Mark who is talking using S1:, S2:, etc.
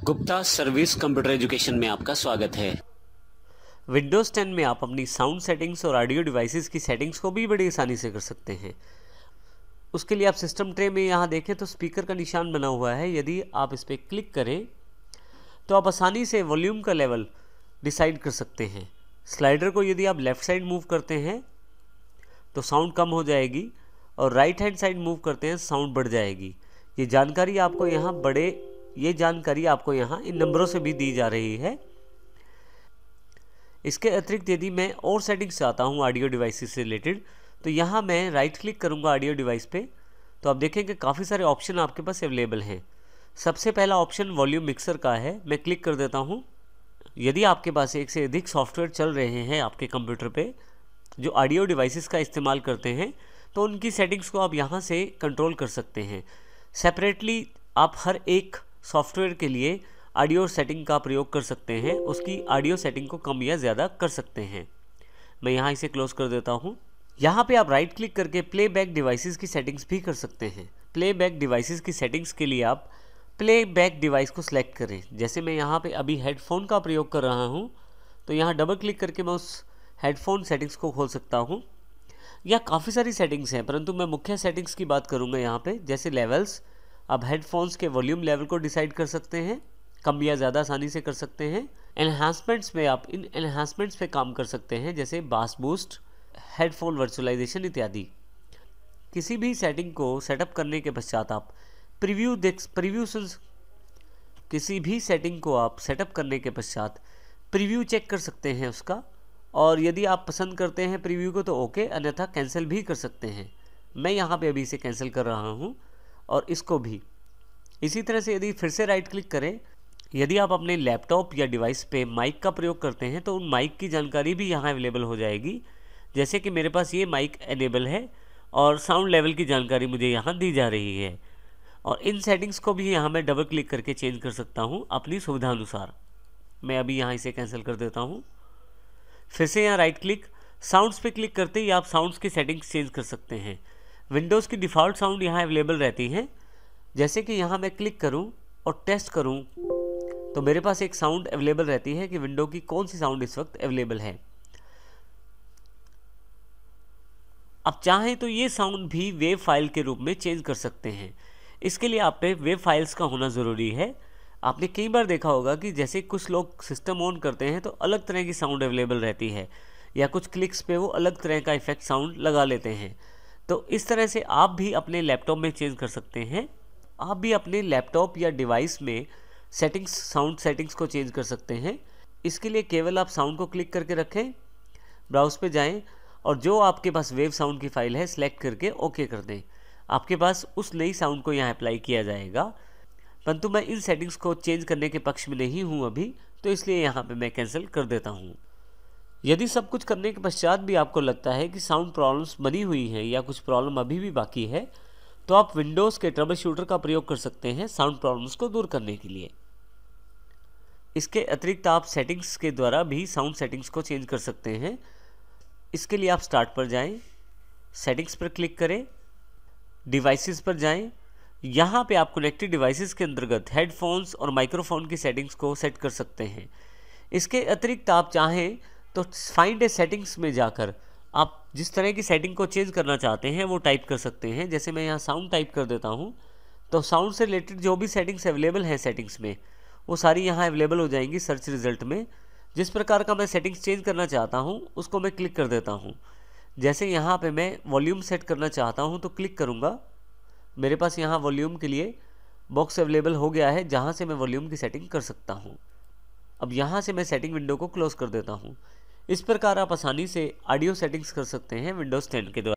S1: Gupta service computer education में आपका स्वागत है।
S2: विंडोज़ 10 में आप अपनी साउंड सेटिंग्स और ऑडियो डिवाइसेस की सेटिंग्स को भी बड़ी आसानी से कर सकते हैं। उसके लिए आप सिस्टम ट्रे में यहाँ देखें तो स्पीकर का निशान बना हुआ है। यदि आप इस पर क्लिक करें तो आप आसानी से वॉल्यूम का लेवल डिसाइड कर सकते हैं। स्लाइडर को यदि आप लेफ़्ट साइड मूव करते हैं तो साउंड कम हो जाएगी और राइट हैंड साइड मूव करते हैं साउंड बढ़ जाएगी। ये जानकारी आपको यहाँ इन नंबरों से भी दी जा रही है। इसके अतिरिक्त यदि मैं और सेटिंग्स चाहता हूँ ऑडियो डिवाइसेस से रिलेटेड तो यहाँ मैं राइट क्लिक करूँगा ऑडियो डिवाइस पे, तो आप देखेंगे काफ़ी सारे ऑप्शन आपके पास अवेलेबल हैं। सबसे पहला ऑप्शन वॉल्यूम मिक्सर का है, मैं क्लिक कर देता हूँ। यदि आपके पास एक से अधिक सॉफ्टवेयर चल रहे हैं आपके कंप्यूटर पे जो ऑडियो डिवाइसेस का इस्तेमाल करते हैं तो उनकी सेटिंग्स को आप यहाँ से कंट्रोल कर सकते हैं। सेपरेटली आप हर एक सॉफ्टवेयर के लिए ऑडियो सेटिंग का प्रयोग कर सकते हैं, उसकी ऑडियो सेटिंग को कम या ज़्यादा कर सकते हैं। मैं यहाँ इसे क्लोज कर देता हूँ। यहाँ पे आप राइट क्लिक करके प्लेबैक डिवाइसेस की सेटिंग्स भी कर सकते हैं। प्लेबैक डिवाइसेस की सेटिंग्स के लिए आप प्लेबैक डिवाइस को सिलेक्ट करें। जैसे मैं यहाँ पे अभी हेडफोन का प्रयोग कर रहा हूँ तो यहाँ डबल क्लिक करके मैं उस हेडफोन सेटिंग्स को खोल सकता हूँ। या काफ़ी सारी सेटिंग्स हैं परंतु मैं मुख्य सेटिंग्स की बात करूँगा यहाँ पे। जैसे लेवल्स, आप हेडफोन्स के वॉल्यूम लेवल को डिसाइड कर सकते हैं, कम या ज़्यादा आसानी से कर सकते हैं। एनहांसमेंट्स में आप इन एनहांसमेंट्स पे काम कर सकते हैं जैसे बास बूस्ट, हेडफोन वर्चुअलाइजेशन इत्यादि। किसी भी सेटिंग को सेटअप करने के पश्चात आप किसी भी सेटिंग को आप सेटअप करने के पश्चात प्रीव्यू चेक कर सकते हैं उसका, और यदि आप पसंद करते हैं प्रीव्यू को तो ओके, अन्यथा कैंसिल भी कर सकते हैं। मैं यहाँ पे अभी इसे कैंसिल कर रहा हूँ और इसको भी। इसी तरह से यदि फिर से राइट क्लिक करें, यदि आप अपने लैपटॉप या डिवाइस पे माइक का प्रयोग करते हैं तो उन माइक की जानकारी भी यहाँ अवेलेबल हो जाएगी। जैसे कि मेरे पास ये माइक एनेबल है और साउंड लेवल की जानकारी मुझे यहाँ दी जा रही है, और इन सेटिंग्स को भी यहाँ मैं डबल क्लिक करके चेंज कर सकता हूँ अपनी सुविधा अनुसार। मैं अभी यहाँ इसे कैंसिल कर देता हूँ। फिर से यहाँ राइट क्लिक, साउंड्स पे क्लिक करते ही आप साउंड्स की सेटिंग्स चेंज कर सकते हैं। विंडोज़ की डिफ़ॉल्ट साउंड यहाँ अवेलेबल रहती हैं। जैसे कि यहाँ मैं क्लिक करूँ और टेस्ट करूँ तो मेरे पास एक साउंड अवेलेबल रहती है कि विंडो की कौन सी साउंड इस वक्त अवेलेबल है। अब चाहें तो ये साउंड भी वेव फाइल के रूप में चेंज कर सकते हैं। इसके लिए आप पे वेब फाइल्स का होना ज़रूरी है। आपने कई बार देखा होगा कि जैसे कुछ लोग सिस्टम ऑन करते हैं तो अलग तरह की साउंड अवेलेबल रहती है, या कुछ क्लिक्स पे वो अलग तरह का इफेक्ट साउंड लगा लेते हैं। तो इस तरह से आप भी अपने लैपटॉप में चेंज कर सकते हैं। आप भी अपने लैपटॉप या डिवाइस में साउंड सेटिंग्स को चेंज कर सकते हैं। इसके लिए केवल आप साउंड को क्लिक करके रखें, ब्राउज पे जाएं और जो आपके पास वेव साउंड की फाइल है सिलेक्ट करके ओके कर दें। आपके पास उस नई साउंड को यहाँ अप्लाई किया जाएगा। परंतु मैं इन सेटिंग्स को चेंज करने के पक्ष में नहीं हूँ अभी, तो इसलिए यहाँ पे मैं कैंसिल कर देता हूँ। यदि सब कुछ करने के पश्चात भी आपको लगता है कि साउंड प्रॉब्लम्स बनी हुई हैं या कुछ प्रॉब्लम अभी भी बाकी है तो आप विंडोज़ के ट्रबल शूटर का प्रयोग कर सकते हैं साउंड प्रॉब्लम्स को दूर करने के लिए। इसके अतिरिक्त आप सेटिंग्स के द्वारा भी साउंड सेटिंग्स को चेंज कर सकते हैं। इसके लिए आप स्टार्ट पर जाएं, सेटिंग्स पर क्लिक करें, डिवाइसेस पर जाएं। यहाँ पे आप कनेक्टेड डिवाइसेस के अंतर्गत हेडफोन्स और माइक्रोफोन की सेटिंग्स को सेट कर सकते हैं। इसके अतिरिक्त आप चाहें तो फाइंड ए सेटिंग्स में जाकर आप जिस तरह की सेटिंग को चेंज करना चाहते हैं वो टाइप कर सकते हैं। जैसे मैं यहाँ साउंड टाइप कर देता हूँ तो साउंड से रिलेटेड जो भी सेटिंग्स अवेलेबल हैं सेटिंग्स में वो सारी यहाँ अवेलेबल हो जाएंगी सर्च रिजल्ट में। जिस प्रकार का मैं सेटिंग्स चेंज करना चाहता हूँ उसको मैं क्लिक कर देता हूँ। जैसे यहाँ पे मैं वॉल्यूम सेट करना चाहता हूँ तो क्लिक करूँगा। मेरे पास यहाँ वॉल्यूम के लिए बॉक्स अवेलेबल हो गया है जहाँ से मैं वॉल्यूम की सेटिंग कर सकता हूँ। अब यहाँ से मैं सेटिंग विंडो को क्लोज कर देता हूँ। इस प्रकार आप आसानी से ऑडियो सेटिंग्स कर सकते हैं विंडोज़ 10 के द्वारा।